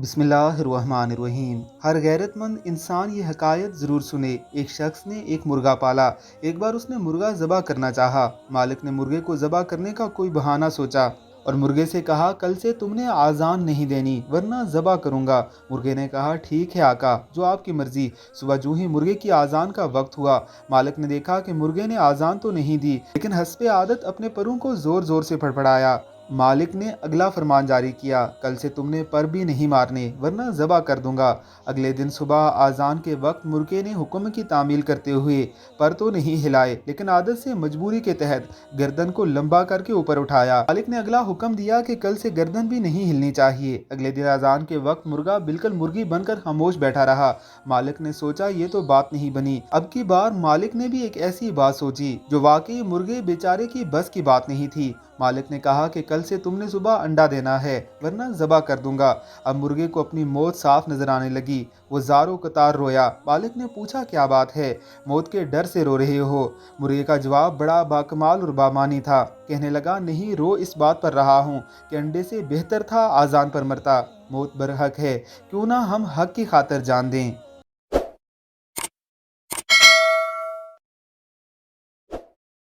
बिस्मिल्लाहिर्रहमानिर्रहीम। हर गैरतमंद इंसान ये हकायत ज़रूर सुने। एक शख्स ने एक मुर्गा पाला। एक बार उसने मुर्गा ज़बह करना चाहा। मालिक ने मुर्गे को ज़बह करने का कोई बहाना सोचा और मुर्गे से कहा, कल से तुमने आज़ान नहीं देनी वरना ज़बह करूँगा। मुर्गे ने कहा, ठीक है आका, जो आपकी मर्ज़ी। सुबह जो ही मुर्गे की आज़ान का वक्त हुआ, मालिक ने देखा कि मुर्गे ने आज़ान तो नहीं दी, लेकिन हस्बे आदत अपने परों को ज़ोर ज़ोर से फड़फड़ाया। मालिक ने अगला फरमान जारी किया, कल से तुमने पर भी नहीं मारने वरना ज़बह कर दूंगा। अगले दिन सुबह आज़ान के वक्त मुर्गे ने हुक्म की तामील करते हुए पर तो नहीं हिलाए, लेकिन आदत से मजबूरी के तहत गर्दन को लंबा करके ऊपर उठाया। मालिक ने अगला हुक्म दिया कि कल से गर्दन भी नहीं हिलनी चाहिए। अगले दिन आज़ान के वक्त मुर्गा बिल्कुल मुर्गी बनकर खामोश बैठा रहा। मालिक ने सोचा, ये तो बात नहीं बनी। अब की बार मालिक ने भी एक ऐसी बात सोची जो वाकई मुर्गे बेचारे की बस की बात नहीं थी। मालिक ने कहा कि कल से तुमने सुबह अंडा देना है वरना ज़बह कर दूंगा। अब मुर्गे को अपनी मौत साफ नजर आने लगी। वो ज़ारो कतार रोया। मालिक ने पूछा, क्या बात है, मौत के डर से रो रहे हो? मुर्गे का जवाब बड़ा बाकमाल और बामानी था। कहने लगा, नहीं, रो इस बात पर रहा हूँ कि अंडे से बेहतर था आज़ान पर मरता। मौत बरहक है, क्यों ना हम हक की खातिर जान दें।